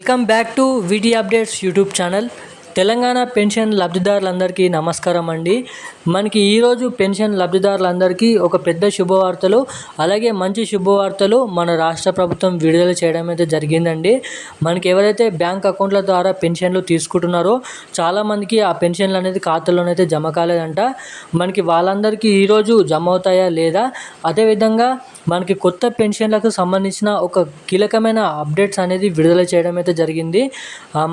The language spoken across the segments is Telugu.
Welcome back to VT updates YouTube channel. Telangana pension లబ్ధిదారులందరికీ నమస్కారం అండి. మనకి ఈరోజు పెన్షన్ లబ్ధిదారులందరికీ ఒక పెద్ద శుభవార్తలు, అలాగే మంచి శుభవార్తలు మన రాష్ట్ర ప్రభుత్వం విడుదల చేయడం అయితే జరిగిందండి. మనకి ఎవరైతే బ్యాంక్ అకౌంట్ల ద్వారా పెన్షన్లు తీసుకుంటున్నారో చాలామందికి ఆ పెన్షన్లు అనేది ఖాతాలోనైతే జమ కాలేదంట. మనకి వాళ్ళందరికీ ఈరోజు జమ అవుతాయా లేదా, అదేవిధంగా మనకి కొత్త పెన్షన్లకు సంబంధించిన ఒక కీలకమైన అప్డేట్స్ అనేది విడుదల చేయడం అయితే జరిగింది.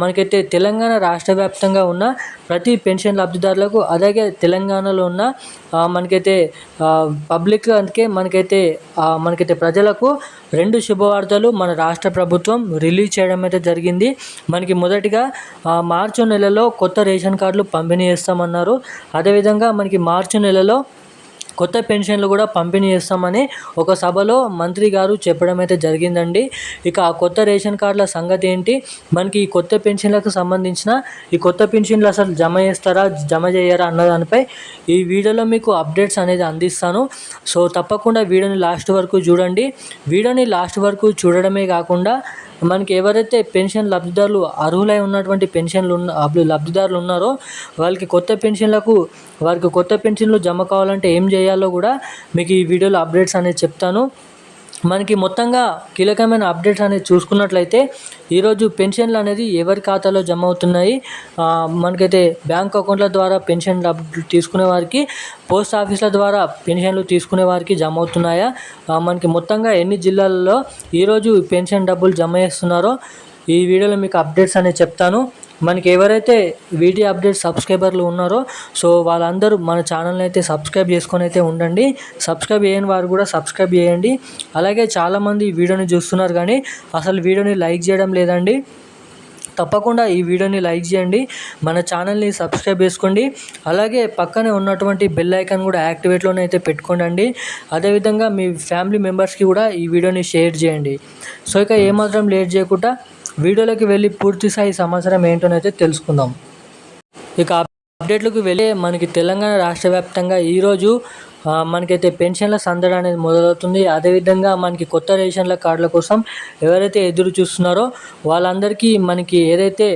మనకైతే తెలంగాణ రాష్ట్ర వ్యాప్తంగా ఉన్న ప్రతి పెన్షన్ లబ్ధిదారులకు, అలాగే తెలంగాణలో ఉన్న మనకైతే పబ్లిక్ అందుకే మనకైతే ప్రజలకు రెండు శుభవార్తలు మన రాష్ట్ర ప్రభుత్వం రిలీజ్ చేయడం అయితే జరిగింది. మనకి మొదటిగా మార్చి నెలలో కొత్త రేషన్ కార్డులు పంపిణీ చేస్తామన్నారు. అదేవిధంగా మనకి మార్చి నెలలో కొత్త పెన్షన్లు కూడా పంపిణీ చేస్తామని ఒక సభలో మంత్రి గారు చెప్పడం అయితే జరిగిందండి. ఇక ఆ కొత్త రేషన్ కార్డుల సంగతి ఏంటి, మనకి ఈ కొత్త పెన్షన్లకు సంబంధించిన ఈ కొత్త పెన్షన్లు అసలు జమ చేస్తారా జమ చేయరా అన్న దానిపై ఈ వీడియోలో మీకు అప్డేట్స్ అనేది అందిస్తాను. సో తప్పకుండా వీడియోని లాస్ట్ వరకు చూడండి. వీడియోని లాస్ట్ వరకు చూడడమే కాకుండా మనకి ఎవరైతే పెన్షన్ లబ్ధిదారులు అర్హులై ఉన్నటువంటి లబ్ధిదారులు ఉన్నారో వారికి కొత్త పెన్షన్లు జమ కావాలంటే ఏం చేయాలో కూడా మీకు ఈ వీడియోలో అప్డేట్స్ అనేది చెప్తాను. మనకి మొత్తంగా కీలకమైన అప్డేట్స్ అనేది చూసుకున్నట్లయితే ఈరోజు పెన్షన్లు అనేది ఎవరి ఖాతాలో జమ అవుతున్నాయి, మనకైతే బ్యాంక్ అకౌంట్ల ద్వారా పెన్షన్ తీసుకునే వారికి, పోస్ట్ ఆఫీసుల ద్వారా పెన్షన్లు తీసుకునే వారికి జమ అవుతున్నాయా, మనకి మొత్తంగా ఎన్ని జిల్లాలలో ఈరోజు పెన్షన్ డబ్బులు జమ చేస్తున్నారో ఈ వీడియోలో మీకు అప్డేట్స్ అనేది చెప్తాను. మనకి ఎవరైతే వీడియో అప్డేట్ సబ్స్క్రైబర్లు ఉన్నారో సో వాళ్ళందరూ మన ఛానల్ని అయితే సబ్స్క్రైబ్ చేసుకొని అయితే ఉండండి. సబ్స్క్రైబ్ చేయని వారు కూడా సబ్స్క్రైబ్ చేయండి. అలాగే చాలామంది ఈ వీడియోని చూస్తున్నారు కానీ అసలు వీడియోని లైక్ చేయడం లేదండి. తప్పకుండా ఈ వీడియోని లైక్ చేయండి, మన ఛానల్ని సబ్స్క్రైబ్ చేసుకోండి. అలాగే పక్కనే ఉన్నటువంటి బెల్ ఐకాన్ కూడా యాక్టివేట్లోనే అయితే పెట్టుకోండి. అదేవిధంగా మీ ఫ్యామిలీ మెంబర్స్కి కూడా ఈ వీడియోని షేర్ చేయండి. సో ఇక ఏమాత్రం లేట్ చేయకుండా వీడియోలోకి వెళ్ళి పూర్తి స్థాయి సమాచారం ఏంటోనైతే తెలుసుకుందాం. ఇక అప్డేట్లకు వెళ్ళి మనకి తెలంగాణ రాష్ట్ర వ్యాప్తంగా ఈరోజు మనకైతే పెన్షన్ల సందడి అనేది మొదలవుతుంది. అదేవిధంగా మనకి కొత్త రేషన్ల కార్డుల కోసం ఎవరైతే ఎదురు చూస్తున్నారో వాళ్ళందరికీ మనకి ఏదైతే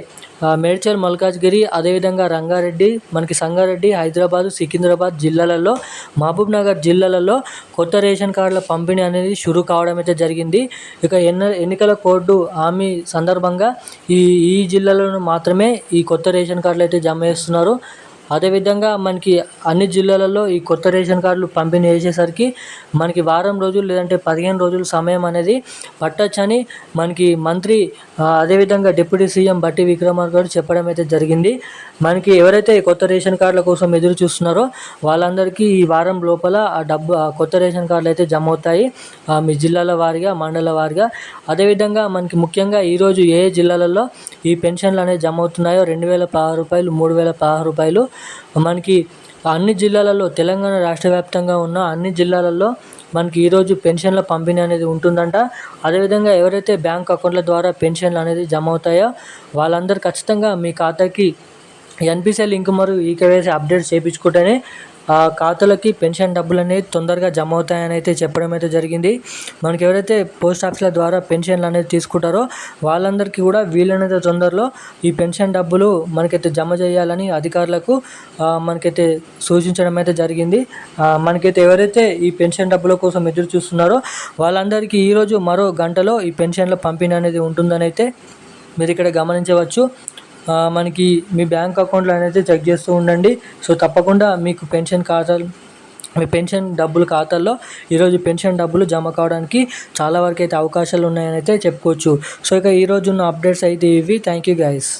మేడ్చల్, మల్కాజ్గిరి, అదేవిధంగా రంగారెడ్డి, మనకి సంగారెడ్డి, హైదరాబాదు, సికింద్రాబాద్ జిల్లాలలో, మహబూబ్ నగర్ జిల్లాలలో కొత్త రేషన్ కార్డుల పంపిణీ అనేది షురూ కావడం అయితే జరిగింది. ఇక ఎన్నికల కోడ్ హామీ సందర్భంగా ఈ జిల్లాలను మాత్రమే ఈ కొత్త రేషన్ కార్డులు అయితే జమ చేస్తున్నారు. అదేవిధంగా మనకి అన్ని జిల్లాలలో ఈ కొత్త రేషన్ కార్డులు పంపిణీ చేసేసరికి మనకి వారం రోజులు లేదంటే 15 రోజులు సమయం అనేది పట్టొచ్చని మనకి మంత్రి అదేవిధంగా డిప్యూటీ సీఎం బట్టి విక్రమార్క గారు చెప్పడం అయితే జరిగింది. మనకి ఎవరైతే కొత్త రేషన్ కార్డుల కోసం ఎదురు చూస్తున్నారో వాళ్ళందరికీ ఈ వారం లోపల ఆ కొత్త రేషన్ కార్డులు అయితే జమ అవుతాయి, మీ జిల్లాల వారీగా, మండల వారీగా. అదేవిధంగా మనకి ముఖ్యంగా ఈరోజు ఏ జిల్లాలలో ఈ పెన్షన్లు అనేవి జమ అవుతున్నాయో 2,016 రూపాయలు, 3,016 రూపాయలు మనకి అన్ని జిల్లాలలో, తెలంగాణ రాష్ట్ర వ్యాప్తంగా ఉన్న అన్ని జిల్లాలలో మనకి ఈరోజు పెన్షన్ల పంపిణీ అనేది ఉంటుందంట. అదేవిధంగా ఎవరైతే బ్యాంక్ అకౌంట్ల ద్వారా పెన్షన్లు అనేది జమ అవుతాయో వాళ్ళందరూ ఖచ్చితంగా మీ ఖాతాకి ఎన్పిసిఐ లింక్ మరియు ఈకేవైసీ అప్డేట్స్ చేయించుకుంటేనే ఖాతాలకి పెన్షన్ డబ్బులు అనేది తొందరగా జమ అవుతాయని అయితే చెప్పడం అయితే జరిగింది. మనకి ఎవరైతే పోస్ట్ ఆఫీసుల ద్వారా పెన్షన్లు అనేది తీసుకుంటారో వాళ్ళందరికీ కూడా వీలైనంత తొందరలో ఈ పెన్షన్ డబ్బులు మనకైతే జమ చేయాలని అధికారులకు మనకైతే సూచించడం అయితే జరిగింది. మనకైతే ఎవరైతే ఈ పెన్షన్ డబ్బుల కోసం ఎదురు చూస్తున్నారో వాళ్ళందరికీ ఈరోజు మరో గంటలో ఈ పెన్షన్ల పంపిణీ అనేది ఉంటుందని అయితే మీరు ఇక్కడ గమనించవచ్చు. మనకి మీ బ్యాంక్ అకౌంట్లో అనేది చెక్ చేస్తూ ఉండండి. సో తప్పకుండా మీకు మీ పెన్షన్ డబ్బులు ఖాతాల్లో ఈరోజు పెన్షన్ డబ్బులు జమ కావడానికి చాలా వరకు అయితే అవకాశాలు ఉన్నాయని అయితే చెప్పుకోవచ్చు. సో ఇక ఈరోజు ఉన్న అప్డేట్స్ అయితే ఇవి. Thank you guys.